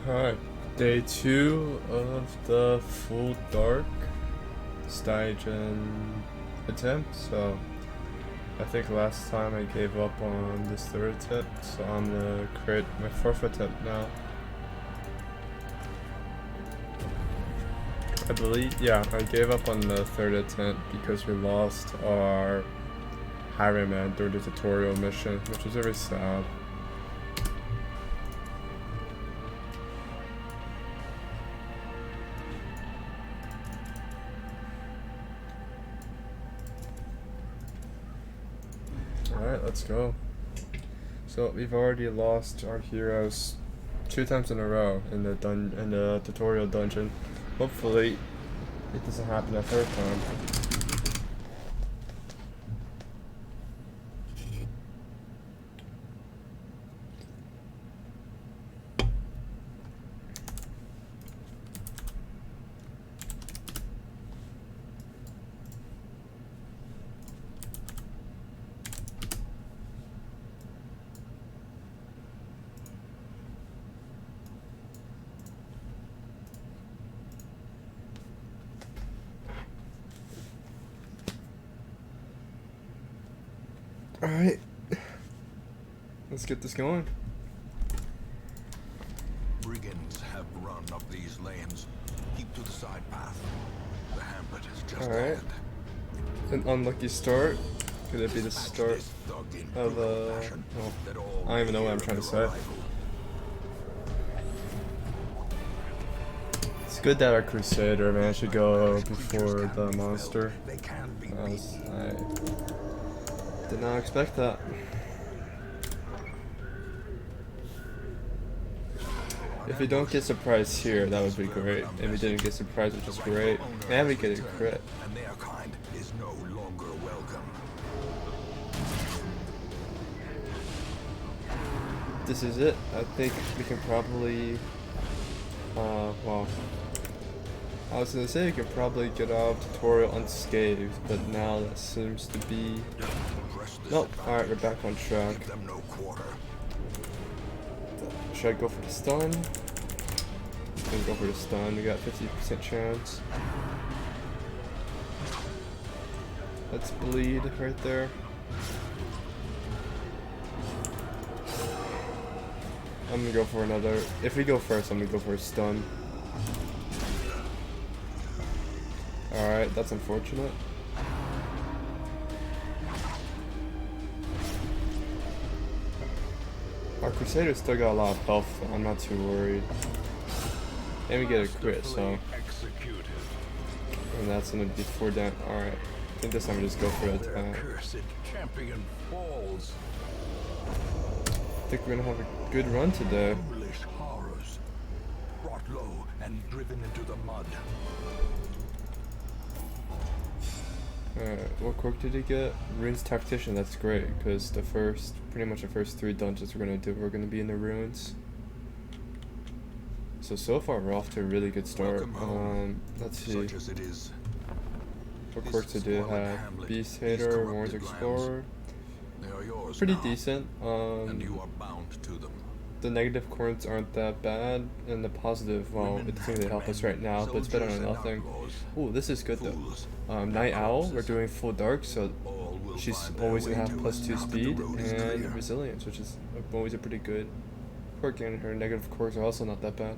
Alright, day 2 of the full dark Stygian attempt. So I think last time I gave up on this third attempt, so I'm gonna create my fourth attempt now. I believe, yeah, I gave up on the third attempt because we lost our highwayman during the tutorial mission, which is very sad. Alright, let's go. So we've already lost our heroes 2 times in a row in the tutorial dungeon. Hopefully it doesn't happen a third time. Alright, let's get this going. Brigands have run up these lanes. Keep to the side path. The Hamlet is just Alright. ahead. An unlucky start. Could it be the start of I don't even know what I'm trying to say. It's good that our Crusader managed to go before the monster. I did not expect that. If we don't get surprised here, that would be great. If we didn't get surprised, which is great. And we get a crit. And their kind is no longer welcome. This is it. I think we can probably well, I was gonna say we could probably get out of tutorial unscathed, but now that seems to be nope. Alright, we're back on track. Should I go for the stun? I'm gonna go for the stun. We got 50% chance. Let's bleed right there. I'm gonna go for another. If we go first, I'm gonna go for a stun. Alright, that's unfortunate. Our Crusader still got a lot of health, so I'm not too worried. And we get a crit, so. And that's gonna be 4 down. Alright. I think this time we just go for an attack. I think we're gonna have a good run today. Brought low and driven into the mud. Alright, what quirk did he get? Ruins Tactician, that's great, because pretty much the first 3 dungeons we're gonna be in the ruins. So far we're off to a really good start. Let's see. What quirks did it have? Beast Hater, Warren's Explorer. Pretty decent. And you are bound to them. The negative quirks aren't that bad, and the positive, well, it doesn't really help us right now, but it's better than nothing. Ooh, this is good though. Night Owl, we're doing full dark, so she's always gonna have +2 speed and resilience, which is always a pretty good quirk, and her negative quirks are also not that bad.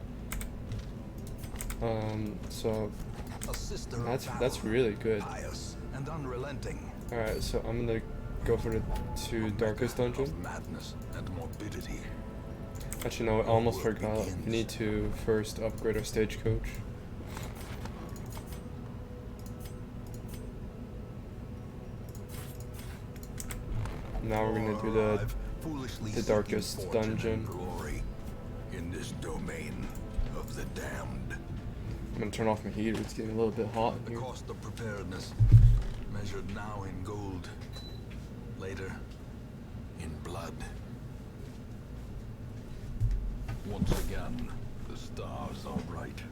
So that's really good. Alright, so I'm gonna go for the 2 darkest dungeon. Actually, no, I almost forgot. We need to first upgrade our stagecoach. Now we're gonna do the darkest dungeon. In this domain of the damned. I'm gonna turn off my heater. It's getting a little bit hot in here. The cost of preparedness, measured now in gold, later in blood. Once again, the stars are bright.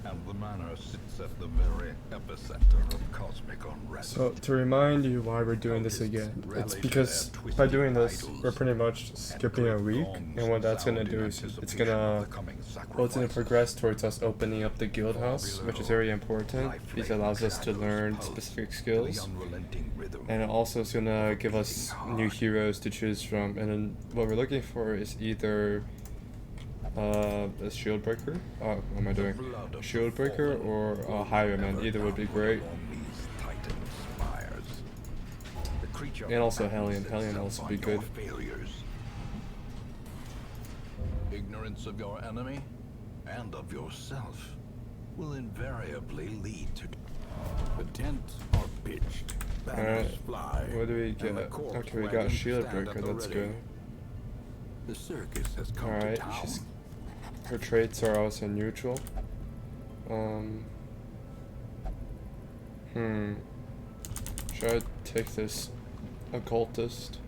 And the manor sits at the very epicenter of cosmic unrest. So to remind you why we're doing this again, it's because by doing this, we're pretty much skipping a week, and what that's gonna do is it's gonna progress towards us opening up the guild house, which is very important because it allows us to learn specific skills, and it also is gonna give us new heroes to choose from. And then what we're looking for is either a shield breaker. What am I doing? A shield breaker or a highwayman. Either would be great. And also Hellion. Hellion also be good. Ignorance of your enemy and of yourself will invariably lead to the tents are pitched. Alright. What do we get? Okay, we got shield breaker. Let's go. The circus has come Alright, to town. her traits are also neutral. Should I take this occultist?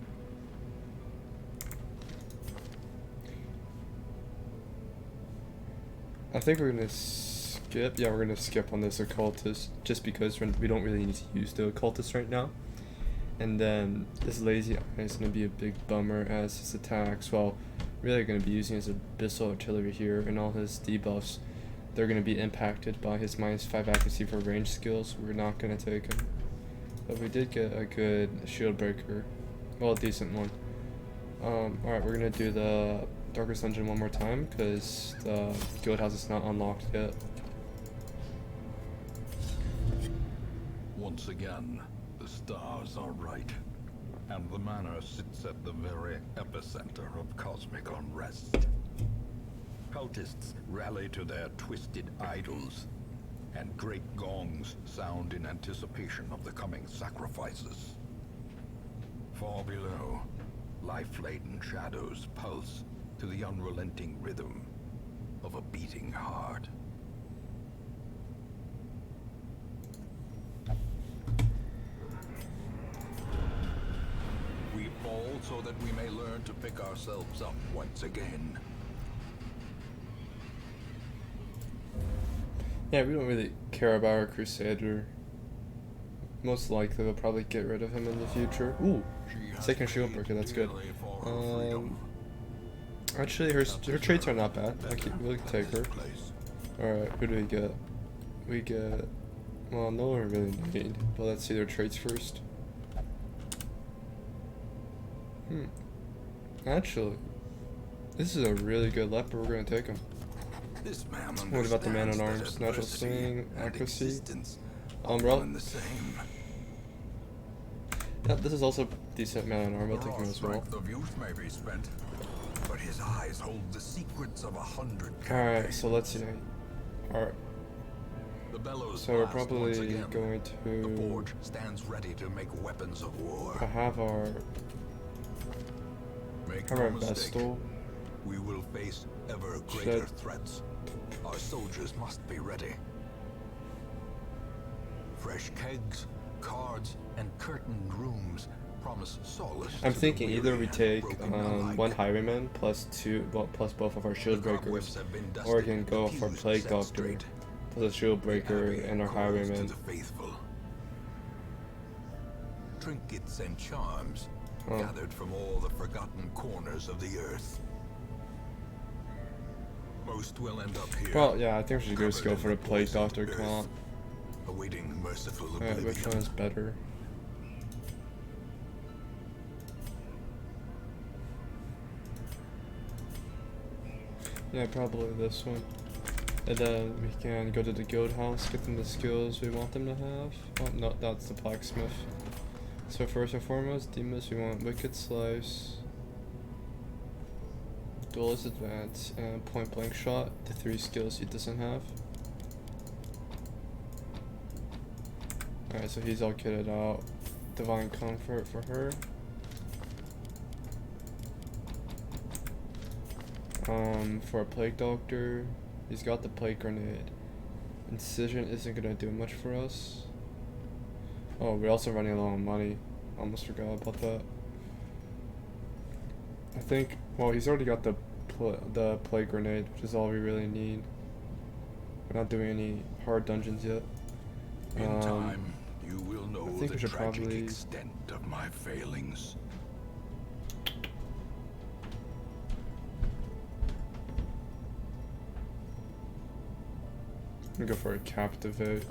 I think we're gonna skip. Yeah, we're gonna skip on this occultist just because we don't really need to use the occultist right now. And then this lazy eye is gonna be a big bummer as his attacks. Well, really gonna be using his abyssal artillery here, and all his debuffs, they're gonna be impacted by his -5 accuracy for range skills. We're not gonna take him. But we did get a good shield breaker. Well, a decent one. Alright, we're gonna do the Darkest Dungeon one more time because the guild house is not unlocked yet. Once again, the stars are right, and the manor sits at the very epicenter of cosmic unrest. Cultists rally to their twisted idols, and great gongs sound in anticipation of the coming sacrifices. Far below, life-laden shadows pulse to the unrelenting rhythm of a beating heart. We fall so that we may learn to pick ourselves up once again. Yeah, we don't really care about our Crusader. Most likely we'll probably get rid of him in the future. Ooh, second shield breaker, that's good. Actually, her traits are not bad. We'll take her. Alright, who do we get? We get... Well, no one really need, but let's see their traits first. Actually, this is a really good leper. We're gonna take him. What about the man at arms? Natural swing, accuracy. Yeah, this is also decent man at arm. I'll take him as well. Alright, so let's see. Alright. So we're probably going to have our Vestal. We will face ever greater threats. Our soldiers must be ready. Fresh kegs, cards, and curtained rooms promise solace. I'm thinking either we take one highwayman plus both of our shield breakers, or we can go for Plague Doctor plus a shield breaker and our highwayman. Trinkets and charms gathered from all the forgotten corners of the earth. Most will end up here. Well, yeah, I think we should just go for the Plague Doctor comp. Awaiting merciful Alright, which one is better? Yeah, probably this one. And then we can go to the guild house, get them the skills we want them to have. Oh, no, that's the blacksmith. So first and foremost, demons, we want Wicked Slice, Duelist Advance, and Point Blank Shot, the 3 skills he doesn't have. Alright, so he's all kitted out. Divine Comfort for her. For a Plague Doctor, he's got the Plague Grenade. Incision isn't gonna do much for us. Oh, we're also running low on money. Almost forgot about that. I think, well, he's already got the Plague Grenade, which is all we really need. We're not doing any hard dungeons yet. In time, you will know I think the we should tragic probably extent of my failings. go for a captivate.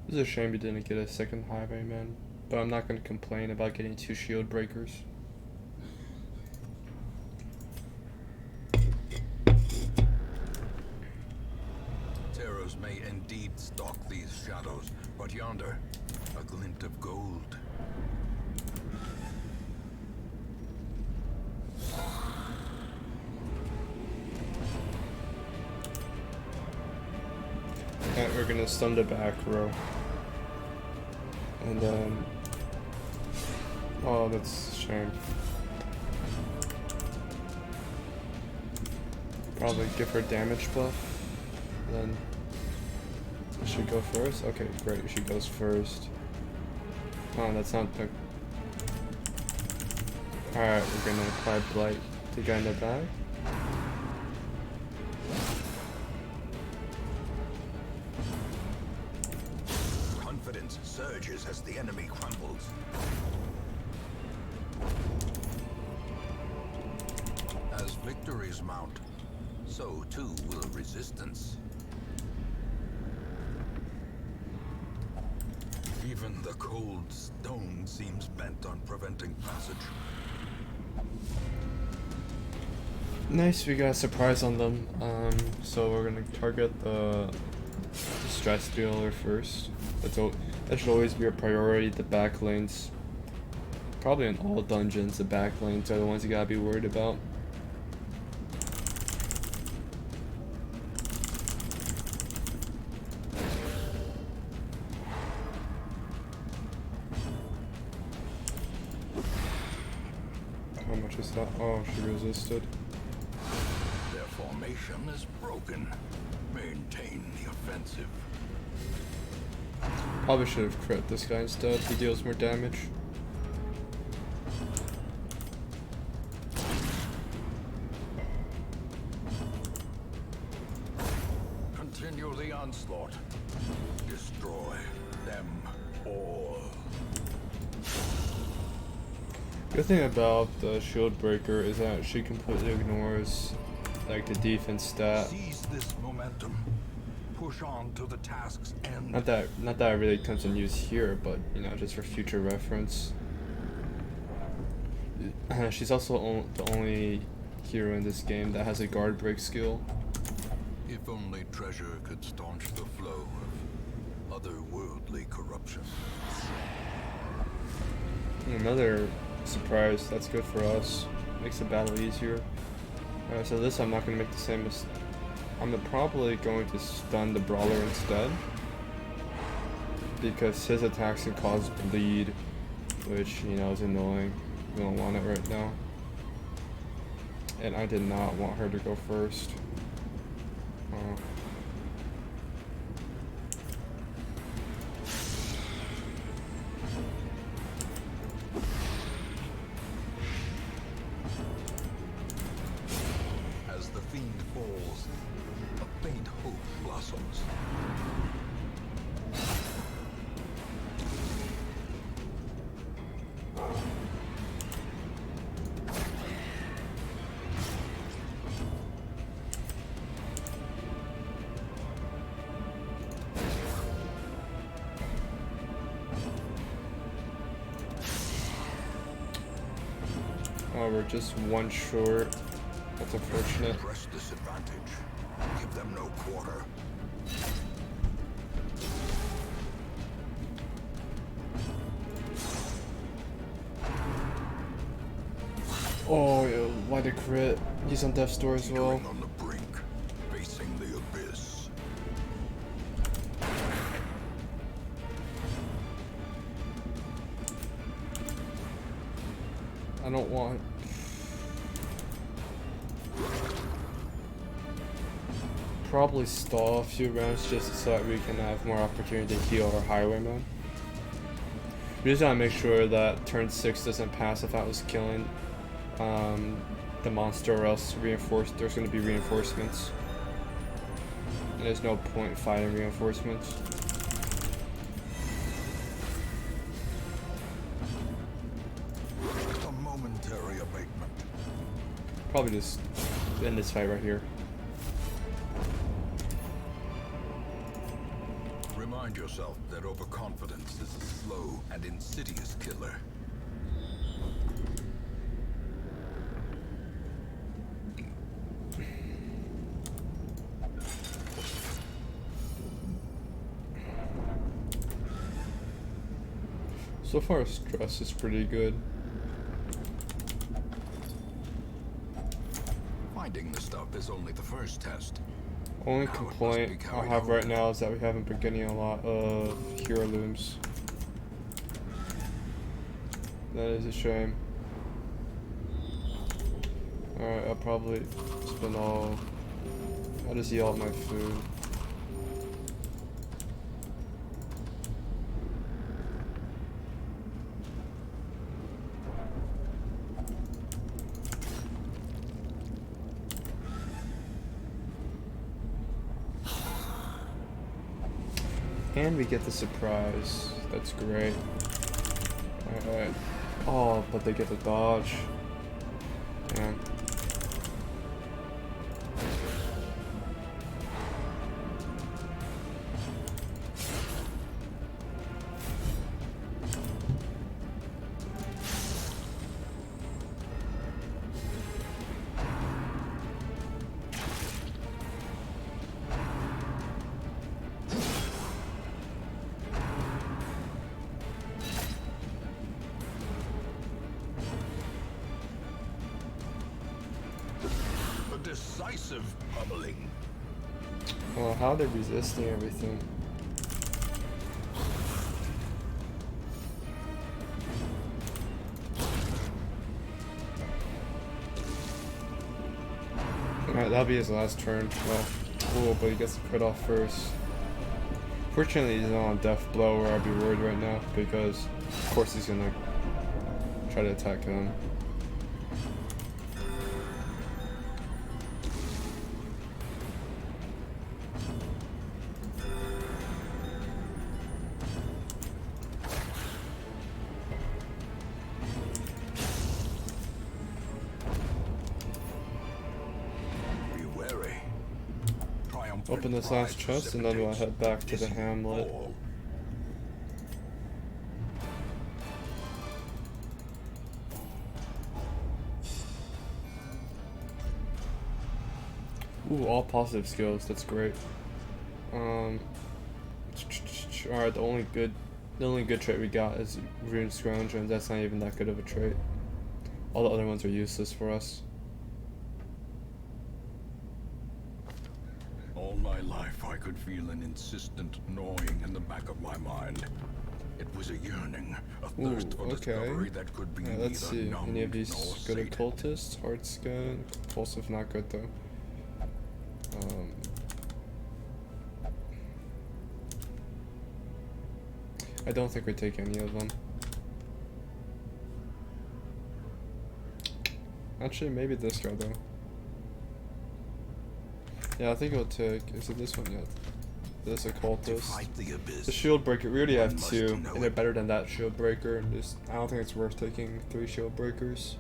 It's a shame we didn't get a second highwayman, but I'm not going to complain about getting 2 shield breakers. Terrors may indeed stalk these shadows, but yonder, a glint of gold. And we're going to stun the back row. And then... oh, that's a shame. Probably give her damage buff. Then she go first? Okay, great, she goes first. Oh, that's not the... alright, we're gonna apply Blight to guy in the back. Confidence surges as the enemy crumbles. As victories mount, so too will resistance. Even the cold stone seems bent on preventing passage. Nice, we got a surprise on them. So we're gonna target the stress dealer first. That should always be a priority. The back lanes, probably in all dungeons, the back lanes are the ones you gotta be worried about. How much is that? Oh, she resisted. Their formation is broken. Maintain the offensive. Probably should have crit this guy instead. He deals more damage. Continue the onslaught. Destroy them all. Good thing about the shield breaker is that she completely ignores like the defense stat. Seize this momentum. Push on to the task's end. Not that it really comes in use here, but you know, just for future reference. She's also the only hero in this game that has a guard break skill. If only treasure could staunch the flow of otherworldly corruption. Another surprise. That's good for us. Makes the battle easier. Alright, so this I'm not gonna make the same mistake. I'm probably going to stun the brawler instead, because his attacks can cause bleed, which, you know, is annoying. We don't want it right now. And I did not want her to go first. As the fiend falls, a faint hope blossoms. Oh, we're just one short. That's unfortunate. Press this advantage. Give them no quarter. Oh, yeah, why the crit? He's on death's door as well. On the brink, facing the abyss. I don't want... probably stall a few rounds just so that we can have more opportunity to heal our highwayman. We just gotta make sure that turn 6 doesn't pass if I was killing the monster, or else there's gonna be reinforcements. And there's no point fighting reinforcements. A momentary abatement. Probably just end this fight right here. Remind yourself that overconfidence is a slow and insidious killer. So far, stress is pretty good. Finding the stuff is only the first test. Only complaint I have right now is that we haven't been getting a lot of heirlooms. That is a shame. Alright, I'll probably spend I'll just eat all my food. And we get the surprise. That's great. Alright. Oh, but they get the dodge. Damn. Decisive pummeling. Well, how they're resisting everything. Alright, that'll be his last turn. Well, cool, but he gets to crit off first. Fortunately, he's not on death blow, or I'd be worried right now, because of course he's gonna try to attack him. Open this last chest and then we'll head back to the hamlet. Ooh, all positive skills, that's great. Alright, the only good trait we got is Rune Scrounge, and that's not even that good of a trait. All the other ones are useless for us. All my life I could feel an insistent gnawing in the back of my mind. It was a yearning, a thirst for discovery that could be neither let's see. numbed Any of these nor good sated. occultists? Hard skin, compulsive, not good though. I don't think we take any of them. Actually, maybe this guy though. Yeah, I think we'll take. Is it this one yet? This occultist. The shield breaker. We already have 2, and they're better than that shield breaker. And I don't think it's worth taking 3 shield breakers.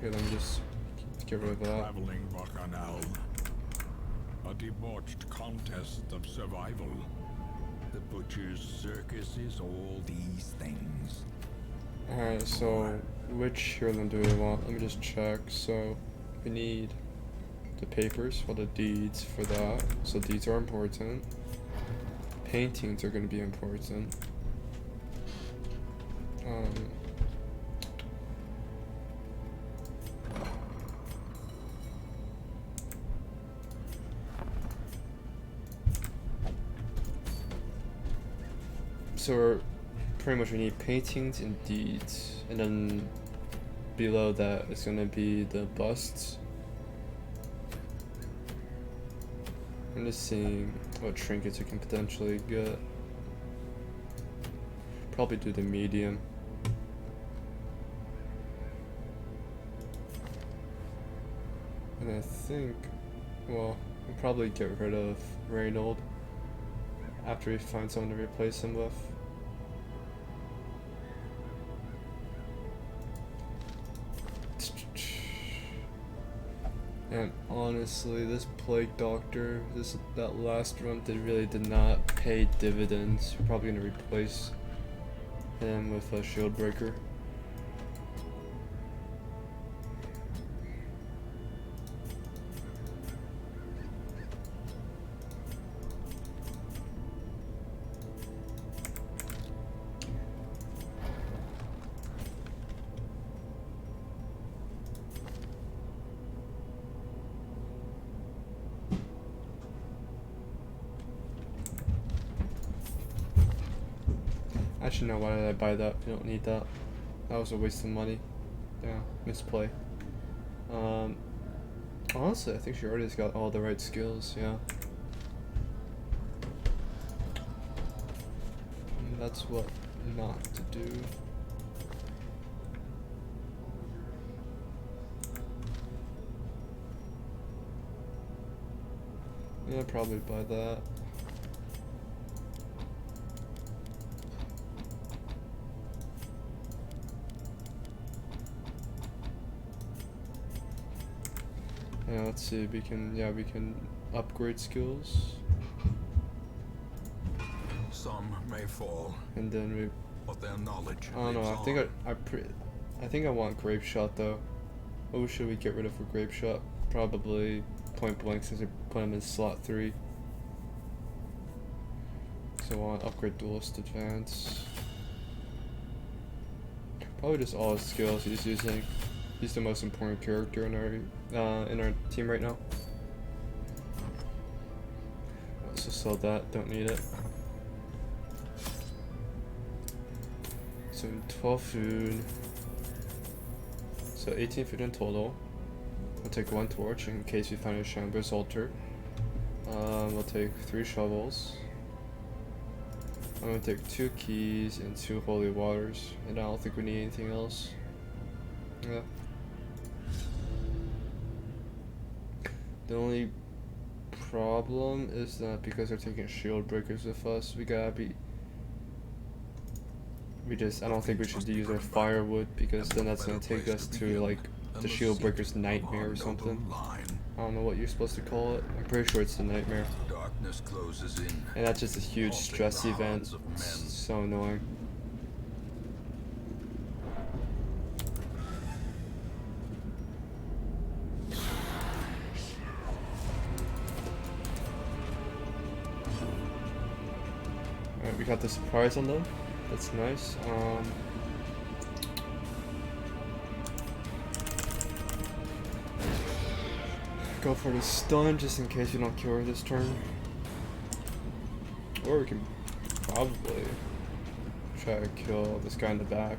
Here, let me just get rid of that. Traveling bacchanal. A debauched contest of survival. The butcher's circus is all these things. Alright, so which heirloom do we want? Let me just check. So we need the papers for the deeds for that. So deeds are important. Paintings are going to be important. So pretty much we need paintings and deeds, and then below that is going to be the busts. I'm just seeing what trinkets we can potentially get. Probably do the medium. And I think, well, we'll probably get rid of Reynold after we find someone to replace him with. And honestly, this Plague Doctor, that last run really did not pay dividends. We're probably gonna replace him with a Shield Breaker. Actually, no, why did I buy that? You don't need that. That was a waste of money. Yeah, misplay. Honestly, I think she already has got all the right skills, yeah. And that's what not to do. Yeah, probably buy that. Yeah, let's see, we can upgrade skills. Some may fall, And then we, but their knowledge I don't know, lives I think on. I think I want Grape Shot though. What should we get rid of for Grape Shot? Probably Point Blank, since we put him in slot 3. So I want upgrade Duelist Advance. Probably just all his skills he's using. He's the most important character in our team right now. Let's just sell that, don't need it. So 12 food. So 18 food in total. We'll take 1 torch in case we find a Chamber's altar. We'll take 3 shovels. I'm gonna take 2 keys and 2 holy waters, and I don't think we need anything else. Yeah. The only problem is that because we're taking shield breakers with us, we gotta be. I don't think we should use our firewood, because then that's gonna take us to like the shield breaker's nightmare or something. I don't know what you're supposed to call it. I'm pretty sure it's the nightmare. Darkness closes in. And that's just a huge stress event. It's so annoying. Alright, we got the surprise on them. That's nice. Go for the stun just in case you don't kill her this turn. Or we can probably try to kill this guy in the back.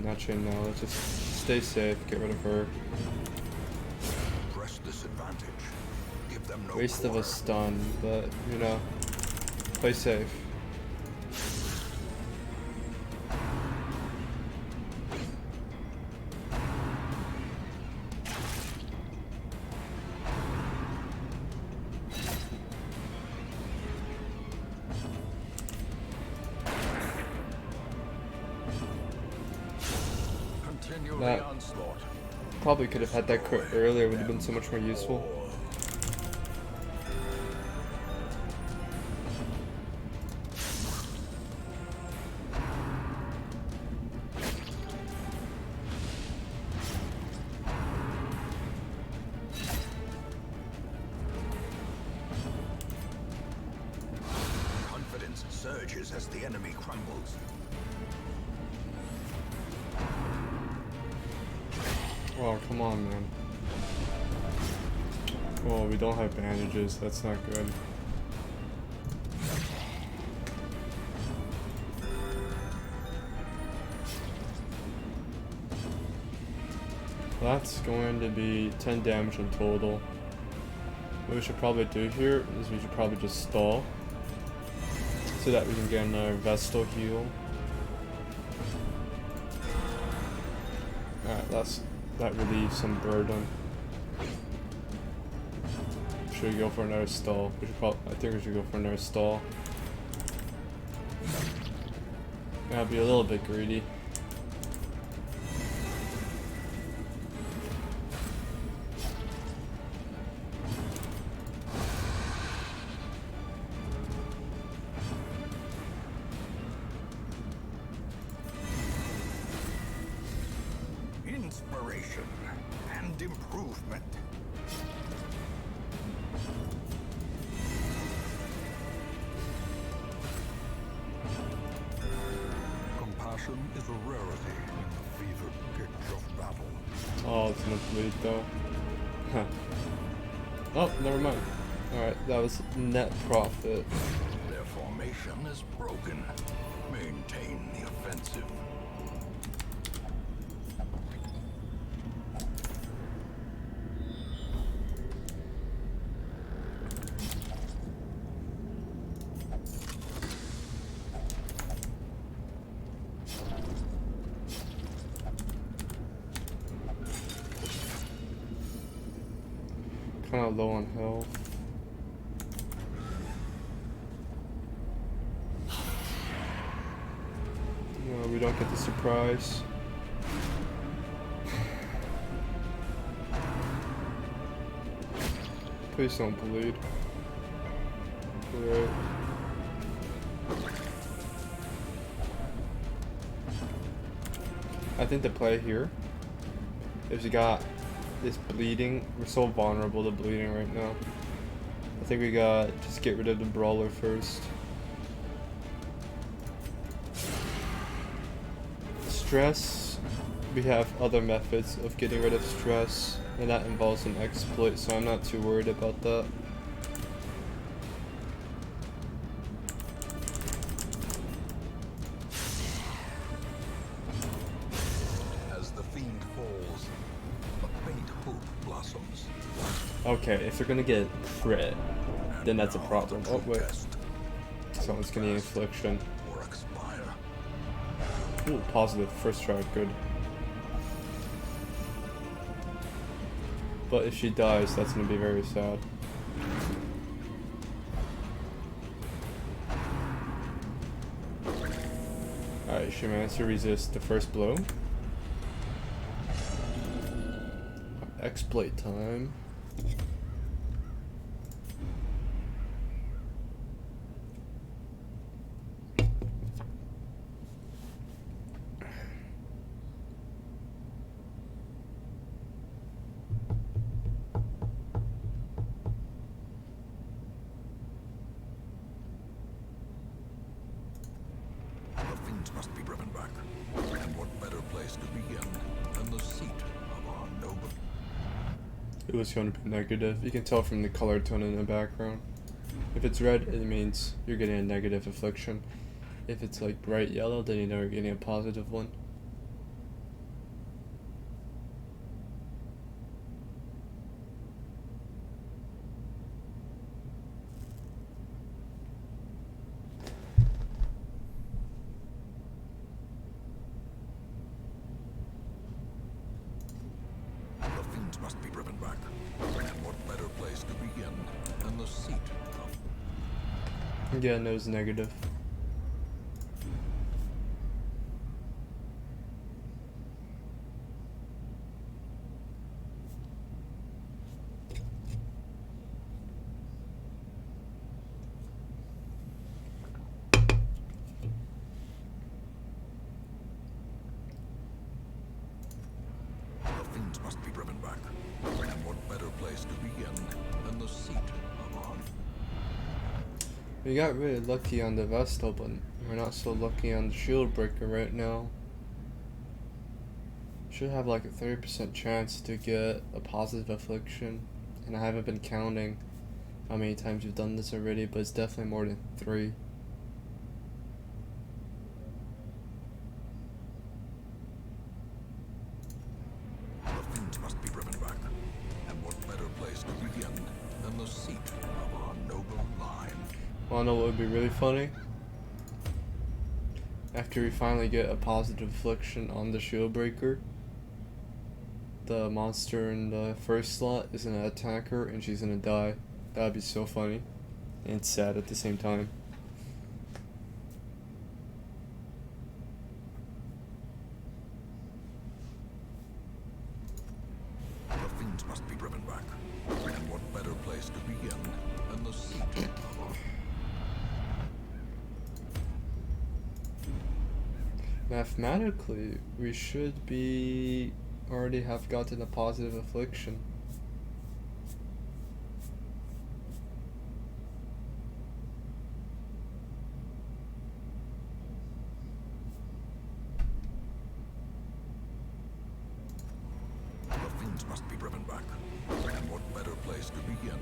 Actually, no, let's just stay safe, get rid of her. Press this advantage. Give them no Waste of a stun, but you know, play safe. That probably could have had that crit earlier, would have been so much more useful. Confidence surges as the enemy crumbles. Oh, come on, man. Oh, we don't have bandages. That's not good. That's going to be 10 damage in total. What we should probably do here is we should probably just stall so that we can get another Vestal heal. Alright, that relieves some burden. Should we go for another stall? I think we should go for another stall. I'll be a little bit greedy. Inspiration and improvement. Compassion is a rarity in the fevered pitch of battle. Oh, it's gonna bleed though. Huh. Oh, never mind. Alright, that was net profit. Their formation is broken. Maintain the offensive. Kinda low on health. No, we don't get the surprise. Please don't bleed. Right. I think the play here is you got this bleeding. We're so vulnerable to bleeding right now. I think we got just get rid of the brawler first. Stress, we have other methods of getting rid of stress, and that involves an exploit, so I'm not too worried about that. Okay, if they're gonna get crit, then that's a problem. Oh wait, someone's getting infliction. Ooh, positive first try, good. But if she dies, that's gonna be very sad. Alright, she managed to resist the first blow. Exploit time. Must be driven back. And what better place to begin than the seat of our noble? It was going to be negative. You can tell from the color tone in the background. If it's red, it means you're getting a negative affliction. If it's like bright yellow, then you know you're getting a positive one. Must be driven back. And what better place to begin than the seat of... Yeah, no, it's negative. Must be driven back. And what better place to begin than the seat of our... We got really lucky on the Vestal, but we're not so lucky on the Shield Breaker right now. Should have like a 30% chance to get a positive affliction, and I haven't been counting how many times we've done this already, but it's definitely more than 3. Must be driven back. And what better place to begin than the seat Wanna know what would be really funny? After we finally get a positive affliction on the shield breaker, the monster in the first slot is gonna attack her and she's gonna die. That'd be so funny and sad at the same time. The fiends must be driven back. And what better place to begin than the seat of our... Mathematically, we should be already have gotten a positive affliction. The fiends must be driven back. And what better place to begin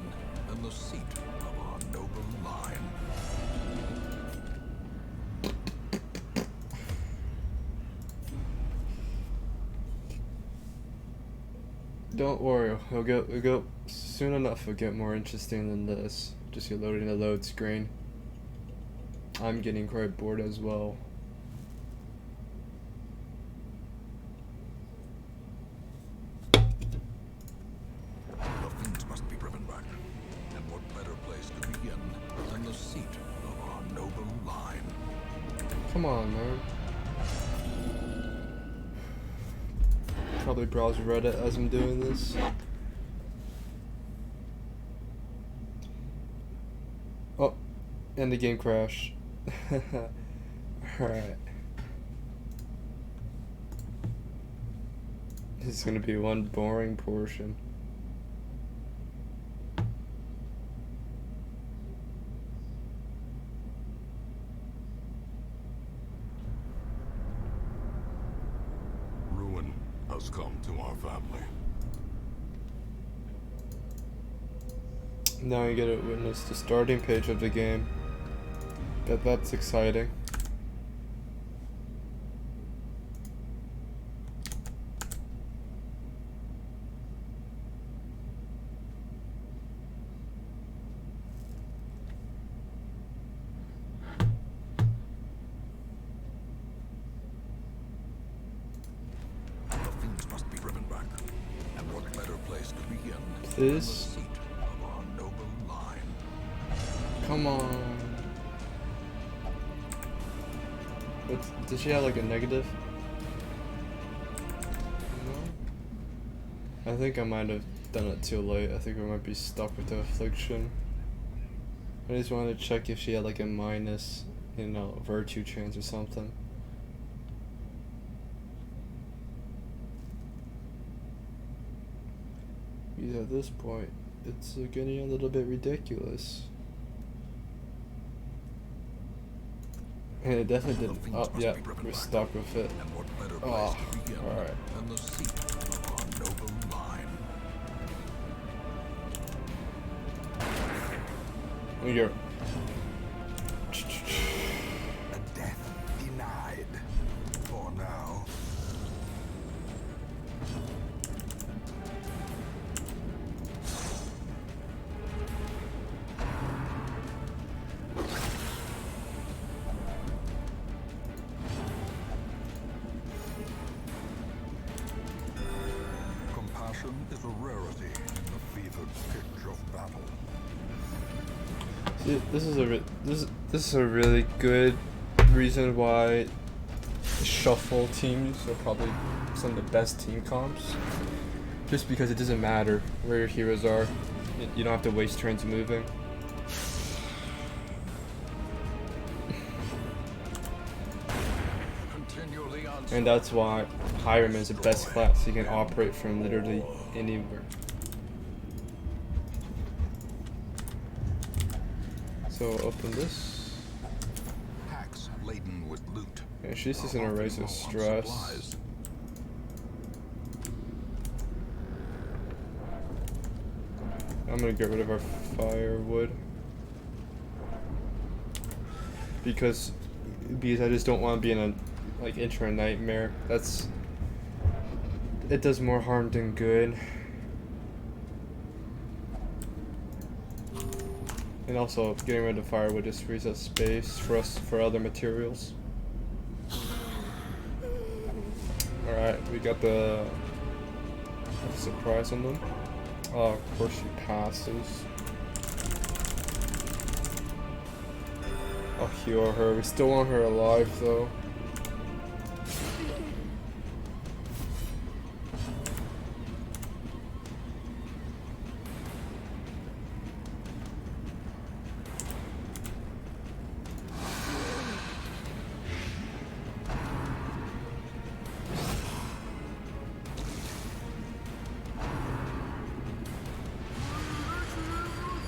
than the seat of our noble line? Don't worry, it'll go soon enough. It'll get more interesting than this. Just get loading the load screen. I'm getting quite bored as well. The fiends must be driven back. And what better place to begin than the seat of our noble line? Come on, man. Probably browse Reddit as I'm doing this. Oh, and the game crashed. Alright. This is gonna be one boring portion. Ruin has come to our family. Now you get to witness the starting page of the game. That's exciting. The fiends must be driven back. And what better place to begin than the This? seat of our noble line? Come on. Did she have like a negative? No? I think I might have done it too late. I think we might be stuck with the affliction. I just wanted to check if she had like a minus, you know, virtue chance or something. Because at this point, it's getting a little bit ridiculous. And it definitely The didn't. fiends Oh, must yeah, be driven we're back. stuck with it. And what better place Oh, to begin alright. than the seat of our noble line? Let me go. A death denied. For now. Compassion is a rarity in the fevered pitch of battle. See, this is a really good reason why shuffle teams are probably some of the best team comps. Just because it doesn't matter where your heroes are, you don't have to waste turns moving. Continually on And that's why Hiram is the best class. He can operate from literally anywhere. So open this. packs laden with loot. And she's just are gonna often raise low his on stress. supplies. I'm gonna get rid of our firewood. Because I just don't want to be in a like intra nightmare. It does more harm than good. And also, getting rid of firewood just frees up space for us for other materials. Alright, we got the surprise on them. Oh, of course she passes. I'll heal her. We still want her alive though.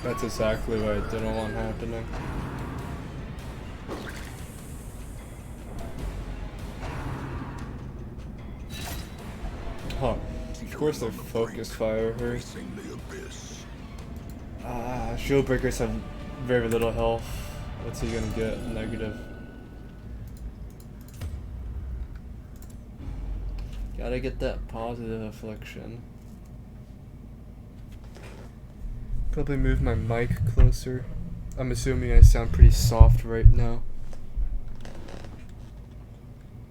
That's exactly what I didn't want happening. Huh. Of course they focus fire her. Shield breakers have very little health. What's he gonna get? Negative. Gotta get that positive affliction. Probably move my mic closer. I'm assuming I sound pretty soft right now.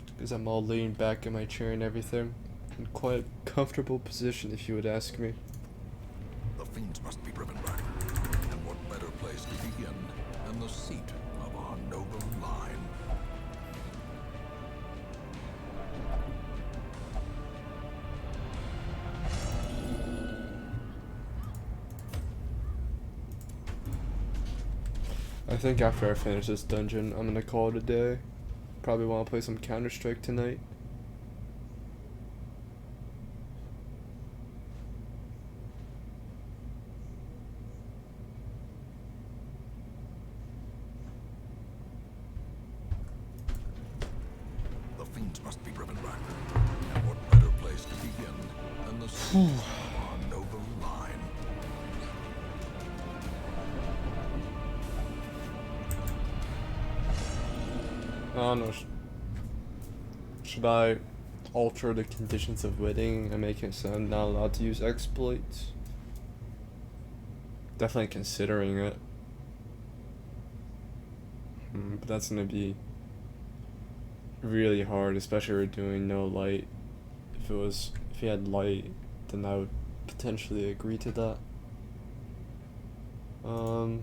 Because I'm all leaning back in my chair and everything. In quite a comfortable position, if you would ask me. The fiends must be driven back. And what better place to begin than the seat of our noble line? I think after I finish this dungeon, I'm gonna call it a day. Probably want to play some Counter-Strike tonight. The fiends must be driven back. And what better place to begin than the seat of our noble line? I don't know. Should I alter the conditions of winning and make it so I'm not allowed to use exploits? Definitely considering it. But that's gonna be really hard, especially if we're doing no light. If he had light, then I would potentially agree to that. The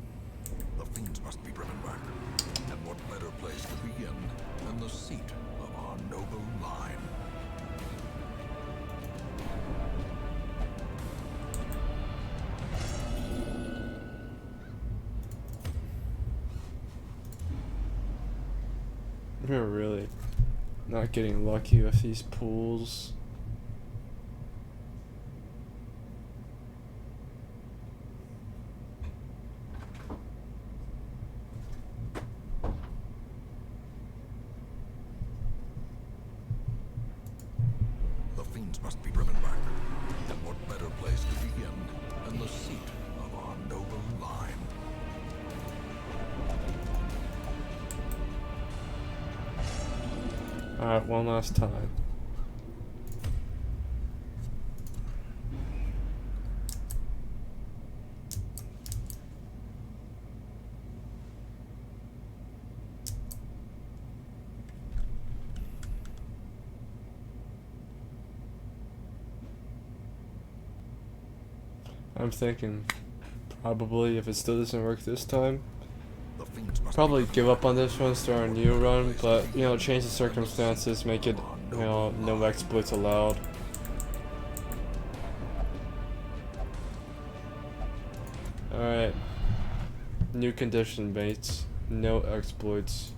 fiends must be driven back. And what better place to begin than the seat of our noble line? We're really not getting lucky with these pools. The fiends must be driven back. And what better place to begin than the seat of our noble line? Alright, one last time. I'm thinking probably if it still doesn't work this time, The fiends must probably be give up on this one, start a new run, but you know, change the circumstances, make it, you know, no exploits allowed. Alright. New condition, mates. No exploits.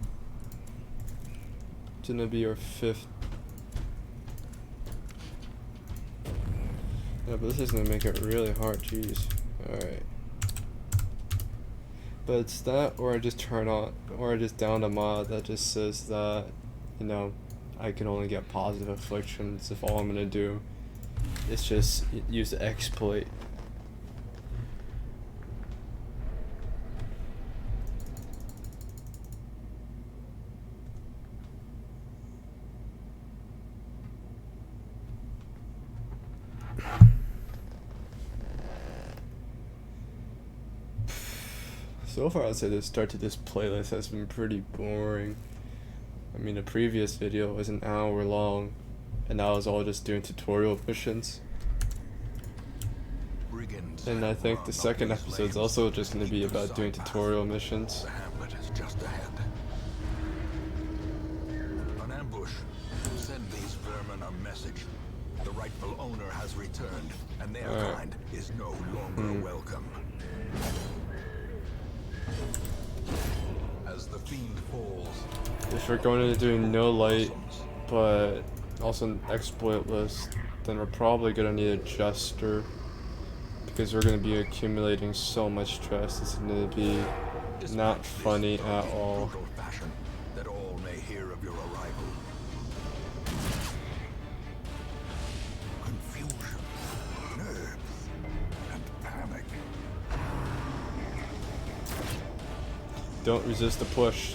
It's gonna be our 5th. Yeah, but this is gonna make it really hard, jeez. Alright. But it's that, or I just turn on, or I just down a mod that just says that, you know, I can only get positive afflictions if all I'm gonna do is just use the exploit. So far, I'd say the start to this playlist has been pretty boring. I mean, the previous video was an hour long, and that was all just doing tutorial missions. And I think the second episode's also just going to be about doing tutorial missions. The hamlet is just ahead. An ambush. Send these vermin a message. The rightful owner has returned, and their kind is no longer welcome. As the fiend falls, If we're going to do no light, but also an exploit list, then we're probably going to need a jester. Because we're going to be accumulating so much stress, it's going to be not funny at all. fashion, that all may hear of your arrival. Confusion, nerves, and panic. Don't resist the push.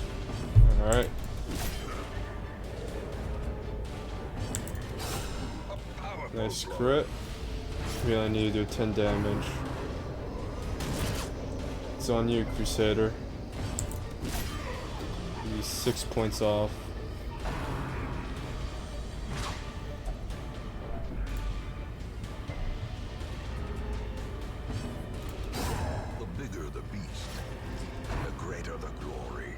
Alright. Nice crit. We only need to do 10 damage. It's on you, Crusader. He's 6 points off. The bigger the beast, the greater the glory.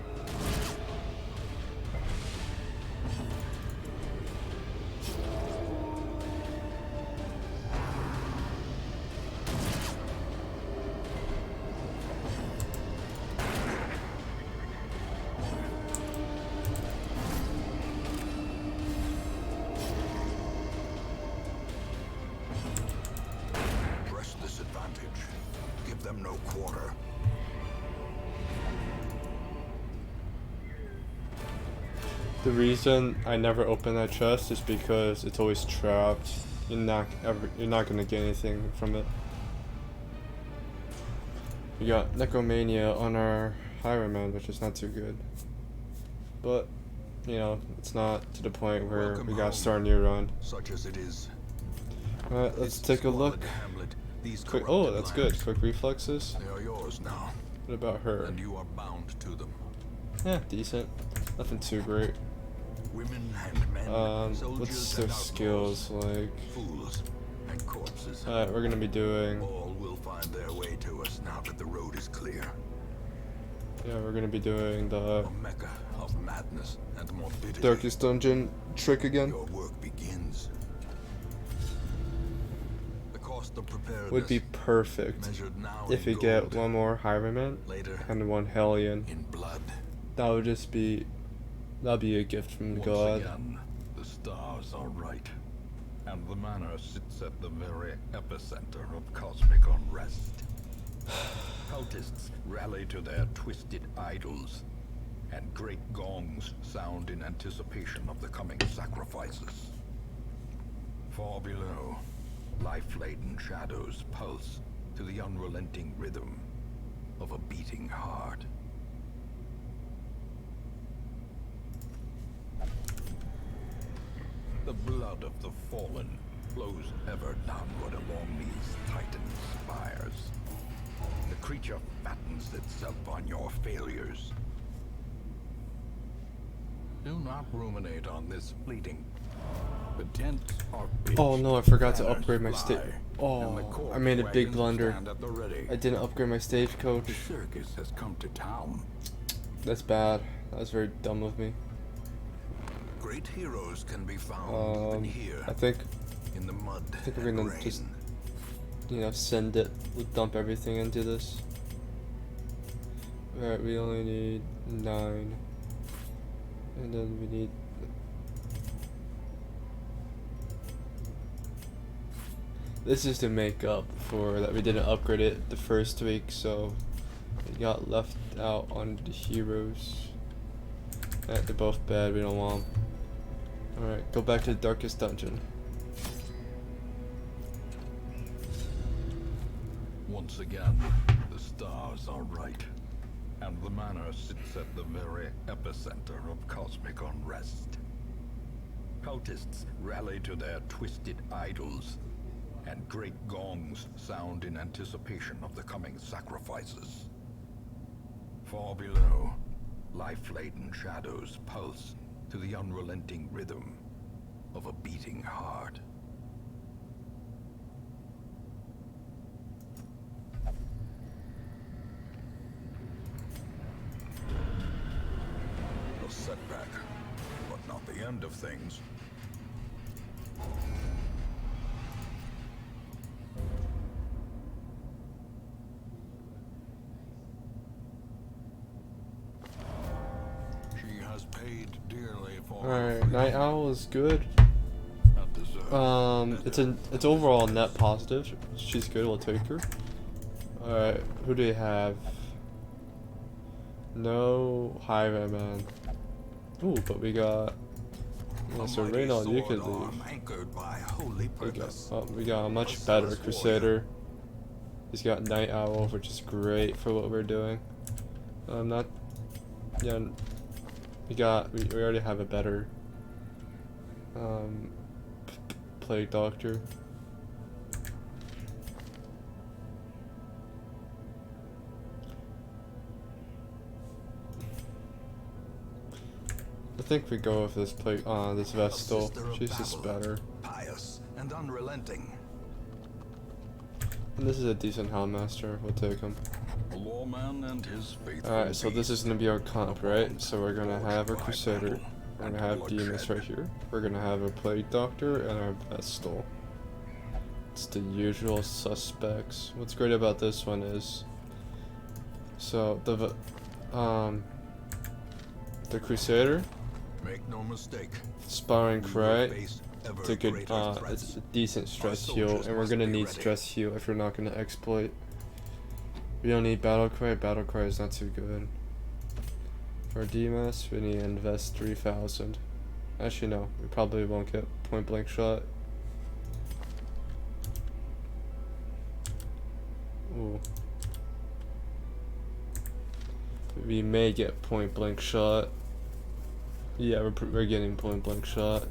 Press this advantage. Give them no quarter. The reason I never open that chest is because it's always trapped. You're not gonna get anything from it. We got Necromania on our Highwayman, which is not too good. But, you know, it's not to the point where Welcome we gotta home, start a new run. Such as it is. Alright, let's This take a squalid look. hamlet, these Quick, corrupted oh, that's good. lands, Quick reflexes. They are yours now, What about her? and you are bound to them. Yeah, decent. Nothing too great. Women and men, soldiers What's and their outlaws, skills like? fools and corpses. Alright, we're gonna be doing. All will find their way to us now that the road is clear. Yeah, we're gonna be doing the A mecca of madness and morbidity. Darkest Dungeon trick again. Your work begins. The cost of preparedness Would be perfect measured now if in we get gold, one more Highwayman later and one Hellion. in blood. That would just be. That'd be a gift from Once God. again, the stars are right, and the manor sits at the very epicenter of cosmic unrest. Cultists rally to their twisted idols, and great gongs sound in anticipation of the coming sacrifices. Far below, life-laden shadows pulse to the unrelenting rhythm of a beating heart. The blood of the fallen flows ever downward along these titan spires. The creature fattens itself on your failures. Do not ruminate on this fleeting. The tents are pitched, Oh no, I forgot to banners upgrade my fly, stage. and the Oh, court I made a big wagons blunder. stand at the ready. I didn't upgrade my stagecoach. The circus has come to town. That's bad. That was very dumb of me. Great heroes can be found even here, I think in the mud we're and gonna rain. just, you know, send it. We'll dump everything into this. Alright, we only need 9. And then we need. This is to make up for that we didn't upgrade it the first week, so it got left out on the heroes. Alright, they're both bad, we don't want them. Alright, go back to the Darkest Dungeon. Once again, the stars are right, and the manor sits at the very epicenter of cosmic unrest. Cultists rally to their twisted idols, and great gongs sound in anticipation of the coming sacrifices. Far below, life-laden shadows pulse to the unrelenting rhythm of a beating heart. A setback, but not the end of things. She has paid dearly for Alright, Night Owl is good. It's overall net positive. She's good, we'll take her. Alright, who do you have? No Highwayman. Ooh, but we got... Yeah, so Reynold, you could leave. We got a much better Crusader. He's got Night Owl, which is great for what we're doing. Yeah, we already have a better Plague Doctor. I think we go with this this Vestal. She's just better. Pious and unrelenting. And this is a decent Houndmaster. We'll take him. A lawman and his faithful Alright, so this is gonna be our comp, right? So we're gonna have our Forged by Crusader. battle We're and gonna have bloodshed. Demas right here. We're gonna have a Plague Doctor and our Vestal. It's the usual suspects. What's great about this one is, so the Crusader, Make no mistake. Sparring we will Cry, face ever it's a good, greater threats. it's a decent stress Our heal, soldiers and we're must gonna be need ready. stress heal if we're not gonna exploit. We don't need Battle Cry. Battle Cry is not too good. For Demas, we need to invest 3,000. Actually, no, we probably won't get point blank shot. Ooh. We may get point blank shot. Yeah, we're getting point blank shot.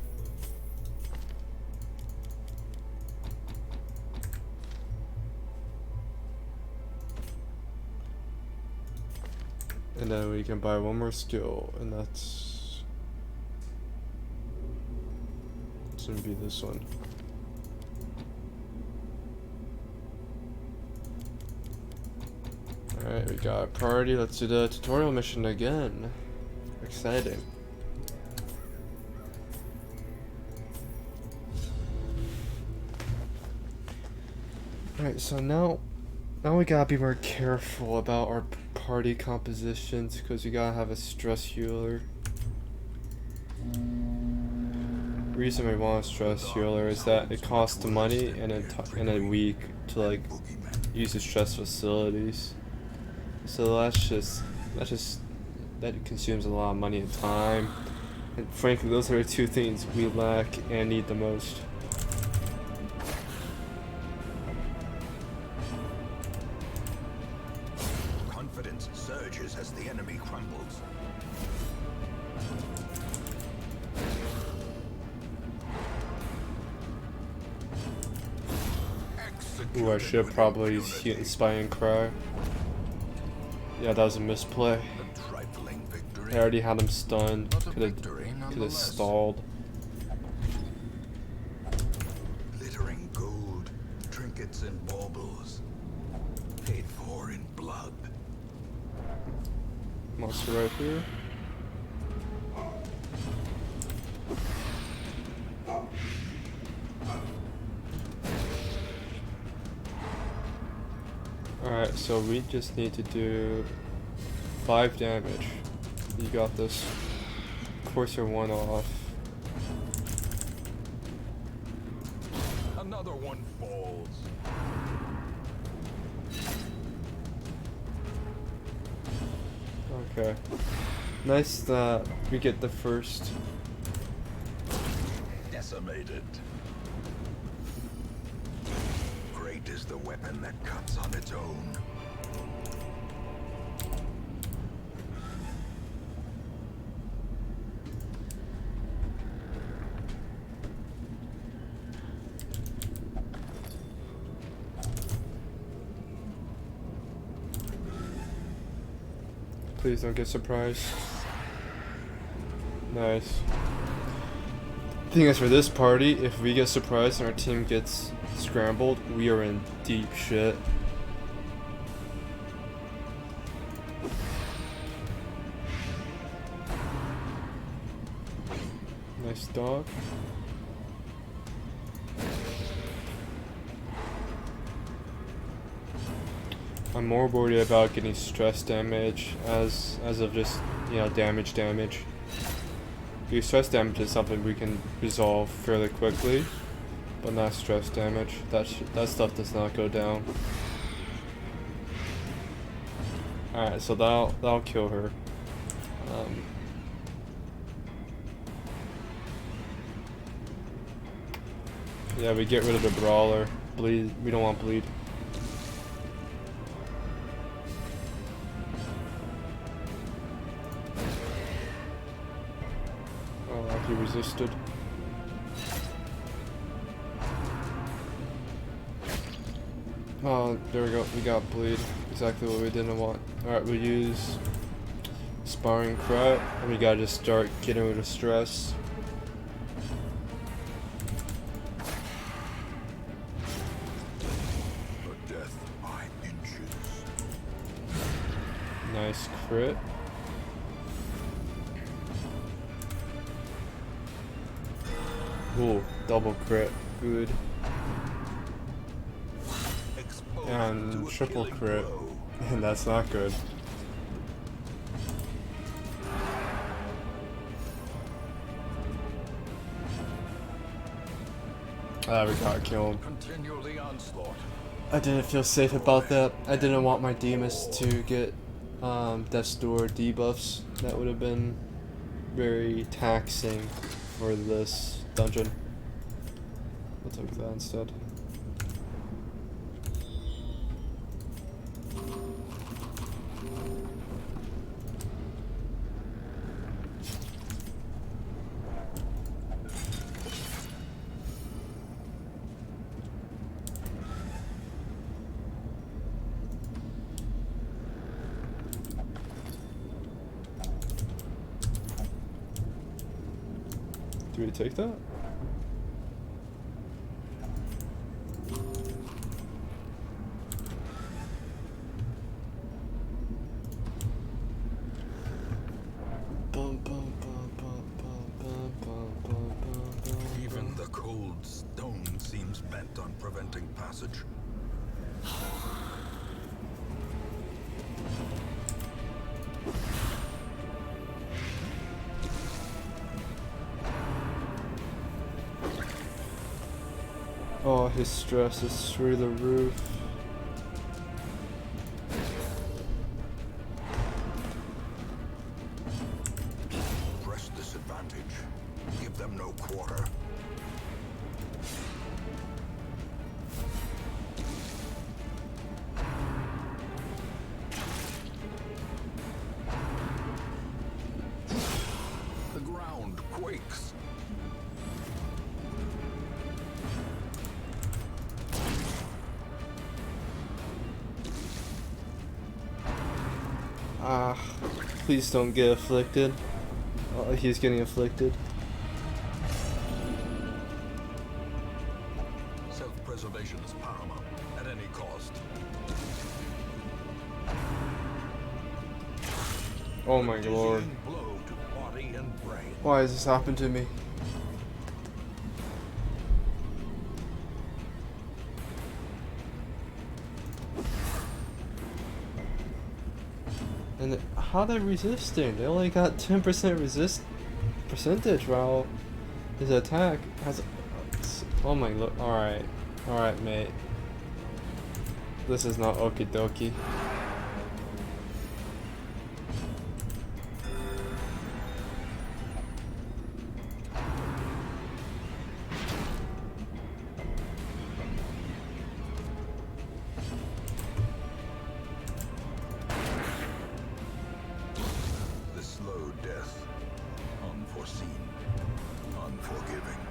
And then we can buy one more skill, and it's gonna be this one. Alright, we got a priority. Let's do the tutorial mission again. Exciting. Alright, so now we gotta be more careful about our party compositions, because we gotta have a stress healer. The reason we want a stress healer is that it costs money and a week to like use the stress facilities. So that consumes a lot of money and time. And frankly, those are the two things we lack and need the most. Confidence surges as the enemy crumbles. Ooh, I should probably hit Spy and Cry. Yeah, that was a misplay. A trifling victory. I already had him stunned. But a Could victory have nonetheless. stalled. Glittering gold, trinkets and baubles, paid for in blood. Monster right here. Alright, so we just need to do 5 damage. You got this. Courser 1 off. Another one falls. Okay. Nice that we get the first. Decimated. Great is the weapon that cuts on its own. Please don't get surprised. Nice. Thing is, for this party, if we get surprised and our team gets scrambled, we are in deep shit. Nice dog. I'm more worried about getting stress damage as of just, you know, damage. Because stress damage is something we can resolve fairly quickly, but not stress damage. That stuff does not go down. Alright, so that'll kill her. Yeah, we get rid of the brawler. Bleed. We don't want bleed. Oh, he resisted. Oh, there we go. We got bleed. Exactly what we didn't want. Alright, we use sparring crit, and we gotta just start getting rid of stress. Nice crit. Ooh, double crit. Good. And triple crit. And that's not good. We got killed. Continue the onslaught. I didn't feel safe about that. I didn't want my Demas to get Death's Door debuffs. That would have been very taxing for this dungeon. I'll take that instead. Do we take that? Even the cold stone seems bent on preventing passage. Oh, his stress is through the roof. Press this advantage. Give them no quarter. The ground quakes. Ah, please don't get afflicted. Oh, he's getting afflicted. Self-preservation is paramount at any cost. Oh my lord. Dizzying blow to body and brain. Why has this happened to me? And how they resisting? They only got 10% resist percentage while his attack has. Oh my lord! Alright, mate. This is not okie dokie. The slow death. Unforeseen. Unforgiving.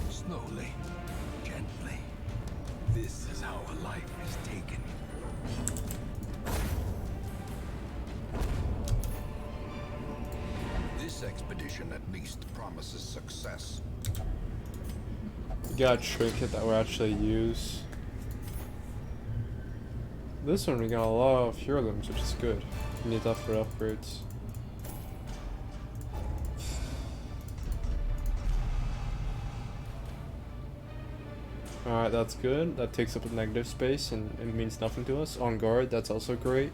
Slowly. Gently. This is how a life is taken. mission at least promises success. We got a trinket that we'll actually use. This one we got a lot of hero limbs, which is good. We need that for upgrades. Alright, that's good. That takes up a negative space and it means nothing to us. On guard, that's also great.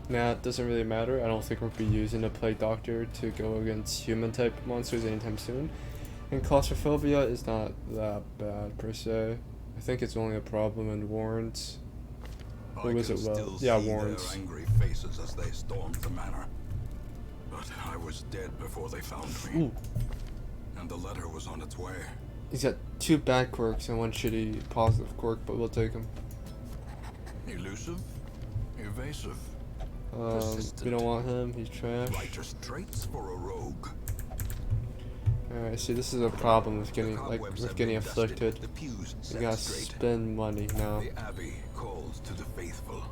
Nah, it doesn't really matter. I don't think we'll be using a plague doctor to go against human type monsters anytime soon. And claustrophobia is not that bad per se. I think it's only a problem in Warrens. Who was it? Well, yeah, Warrens. Their angry faces as they stormed the manor. But I was dead before they found me. Ooh. And the letter was on its way. He's got 2 bad quirks and 1 shitty positive quirk, but we'll take him. Elusive, evasive, We don't want him. He's trash. righteous traits for a rogue. Alright, see, this is a problem with getting afflicted. The pews We set gotta straight. spend money now. The abbey calls to the faithful.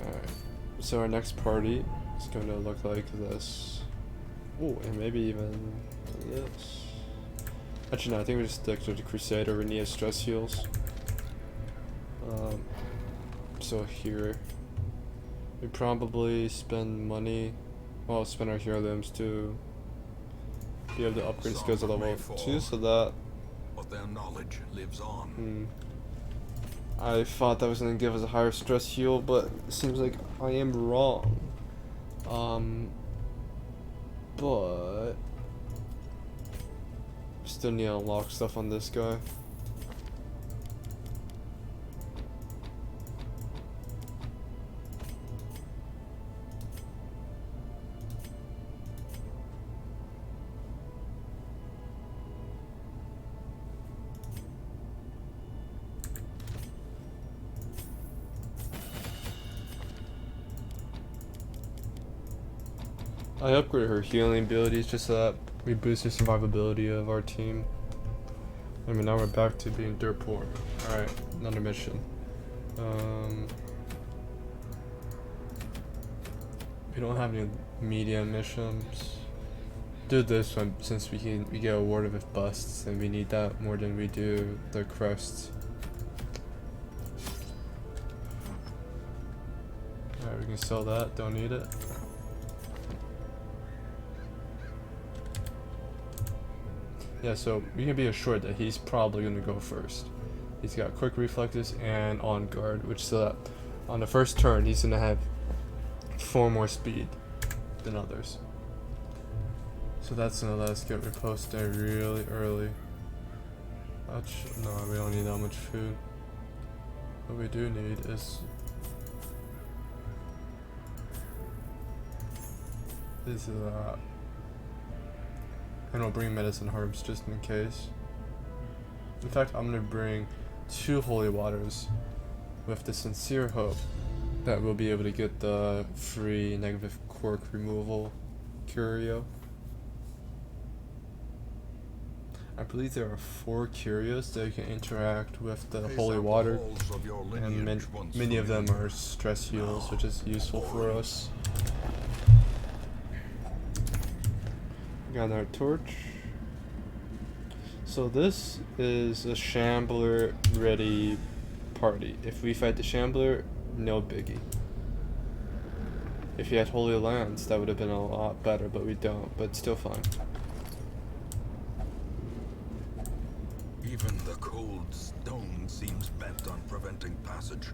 Alright, so our next party is going to look like this. Ooh, and maybe even this. Actually, no, I think we just stick to the Crusader. We need stress heals. So here, we probably spend money. Well, spend our hero limbs to be able to upgrade skills at level 2, so that. But their knowledge lives on. I thought that was gonna give us a higher stress heal, but it seems like I am wrong. But still need to unlock stuff on this guy. I upgraded her healing abilities just so that we boost the survivability of our team. I mean, now we're back to being dirt poor. Alright, another mission. We don't have any medium missions. Do this one since we get awarded with busts and we need that more than we do the crests. Alright, we can sell that, don't need it. Yeah, so we can be assured that he's probably going to go first. He's got quick reflexes and on guard, which so that on the first turn he's going to have 4 more speed than others. So that's going to let us get reposted really early. No, we don't need that much food. What we do need is and I'll bring medicine herbs just in case. In fact, I'm gonna bring 2 holy waters with the sincere hope that we'll be able to get the free negative quirk removal curio. I believe there are 4 curios that you can interact with the holy water, and many of them are stress heals, which is useful for us. Got our torch. So this is a Shambler ready party. If we fight the Shambler, no biggie. If we had Holy Lands, that would have been a lot better, but we don't, but still fine. Even the cold stone seems bent on preventing passage.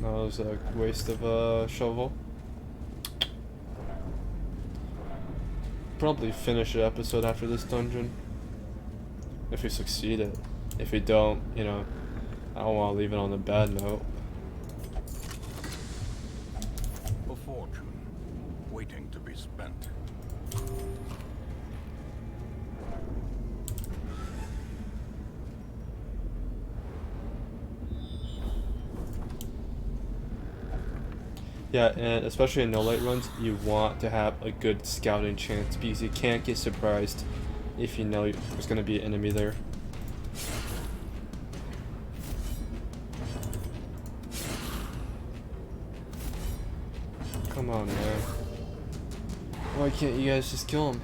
That was a waste of a shovel. Probably finish the episode after this dungeon if we succeed. If we don't, you know, I don't want to leave it on a bad note. A fortune waiting to be spent. Yeah, and especially in no light runs, you want to have a good scouting chance because you can't get surprised if you know there's going to be an enemy there. on, man. Why can't you guys just kill him?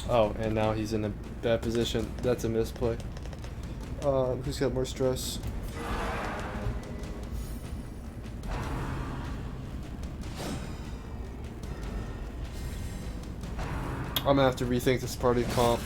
Oh, and now he's in a bad position. That's a misplay. Who's got more stress? I'm gonna have to rethink this party comp.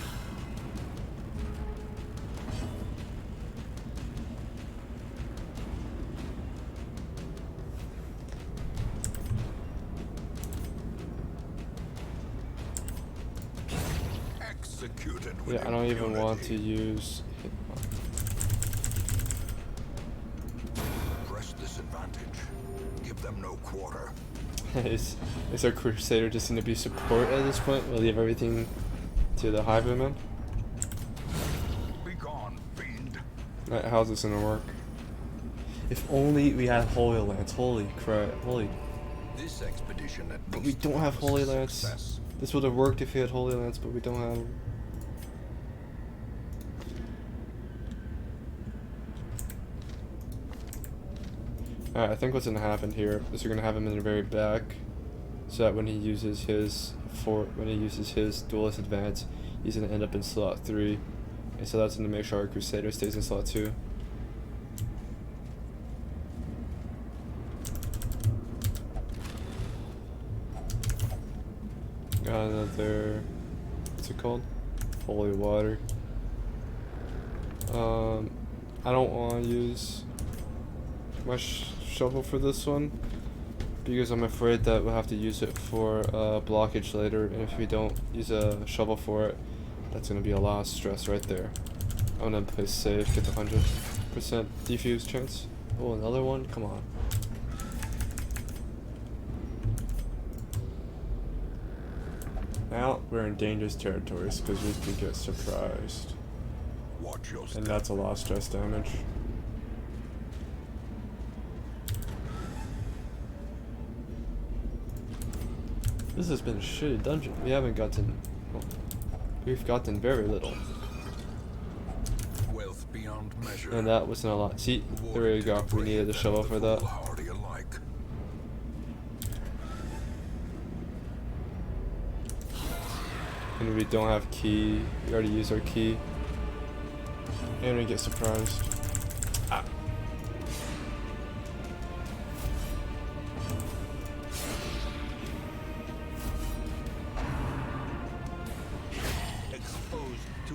Yeah, I don't even want to use. Press this advantage. Give them no quarter. Is our Crusader just going to be support at this point? We'll leave everything to the Highwayman? Be gone, fiend. Right, how's this going to work? If only we had Holy Lance. Holy crap. Holy. This expedition at But we don't have Holy Lance. Success. This would have worked if we had Holy Lance, but we don't have them. Alright, I think what's going to happen here is we're going to have him in the very back, so that when he uses his duelist advance, he's going to end up in slot 3, and so that's going to make sure our Crusader stays in slot 2. Got another, what's it called? Holy water. I don't want to use my shovel for this one because I'm afraid that we'll have to use it for blockage later, and if we don't use a shovel for it, that's going to be a lot of stress right there. I'm going to play safe, get the 100% defuse chance. Oh, another one? Come on. Now we're in dangerous territories because we could get surprised. Watch your step. And that's a lot of stress damage. This has been a shitty dungeon. We haven't gotten... Well, we've gotten very little. Wealth beyond measure. And that wasn't a lot. See, there you go. We needed a shovel for that. Foolhardy alike. And we don't have key. We already used our key. And we get surprised. Ah.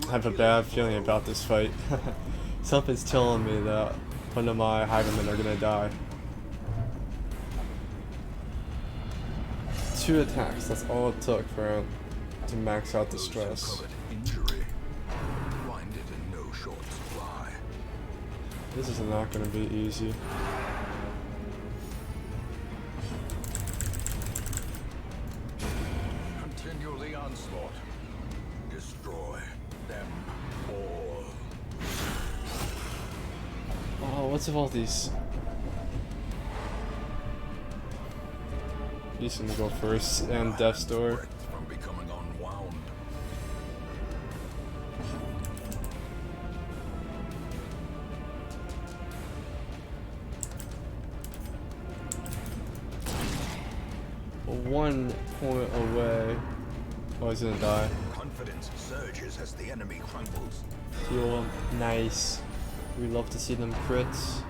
I have a bad feeling about this fight. Something's telling me that one of my highwaymen are gonna die. 2 attacks, that's all it took for him to max out the stress. Injury. Find it in no short supply. This is not gonna be easy. Continue the onslaught. Destroy them all. Oh, what's with all these? He's gonna go first, and Death's Door. From becoming unwound. One point away. Oh, he's gonna die. Confidence surges as the enemy crumbles. Heal him. Nice. We love to see them crits.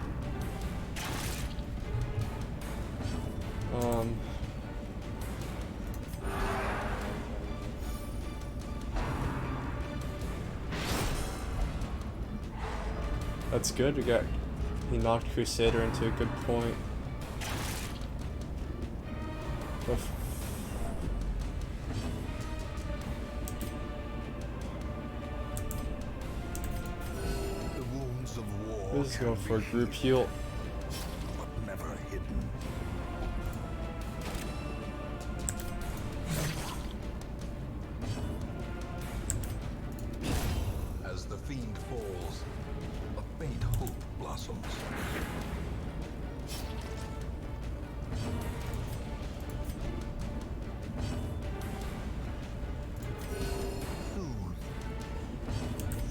That's good. He knocked Crusader into a good point. The wounds of war. Let's go can for a be group healed, heal. but never hidden. As the fiend falls, a faint hope blossoms.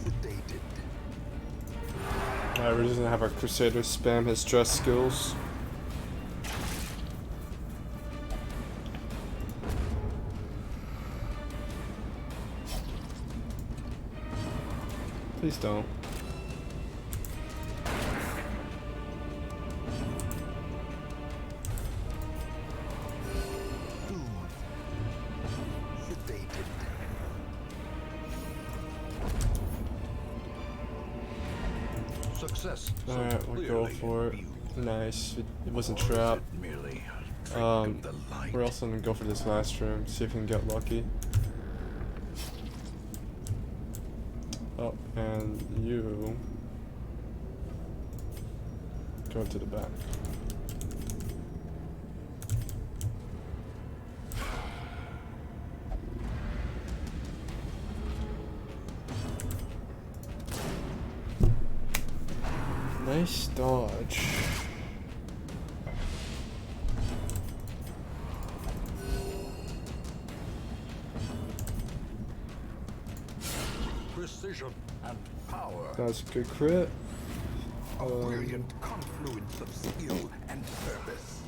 Sedated. Alright, we're just gonna have our Crusader spam his stress skills. Please don't. Success. Alright, we'll go for it. Nice. It wasn't trapped. We're also gonna go for this last room, see if we can get lucky. Oh, and you go to the back. Nice dodge. Precision and power. That's a good crit. A brilliant confluence of skill and purpose.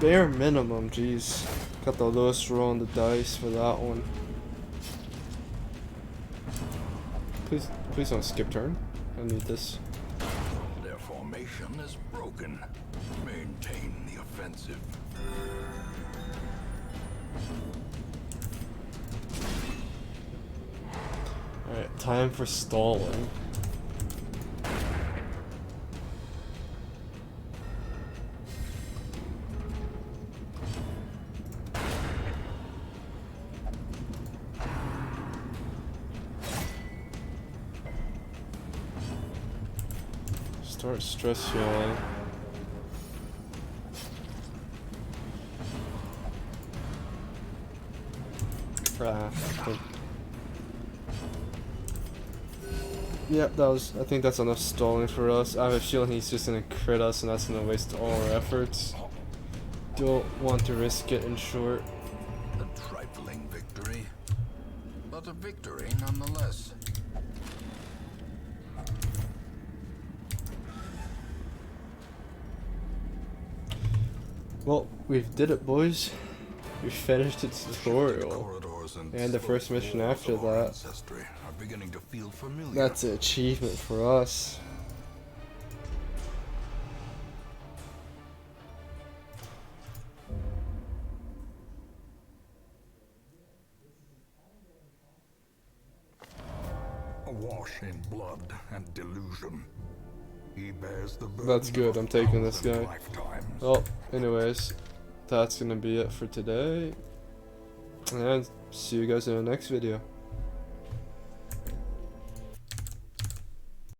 Bare minimum, jeez. Got the lowest roll on the dice for that one. Please don't skip turn. I need this. Their formation is broken. Maintain the offensive. Alright, time for stalling. Start stress healing. Yep, I think that's enough stalling for us. I have a feeling he's just gonna crit us and that's gonna waste all our efforts. Don't want to risk it in short. A trifling victory, but a victory nonetheless. Well, we've did it, boys. We finished the tutorial. And the first mission after that. That's an achievement for us. Awash in blood and delusion. He bears the burden. That's good, I'm taking this guy. Lifetimes. Well, anyways, that's gonna be it for today. And see you guys in the next video.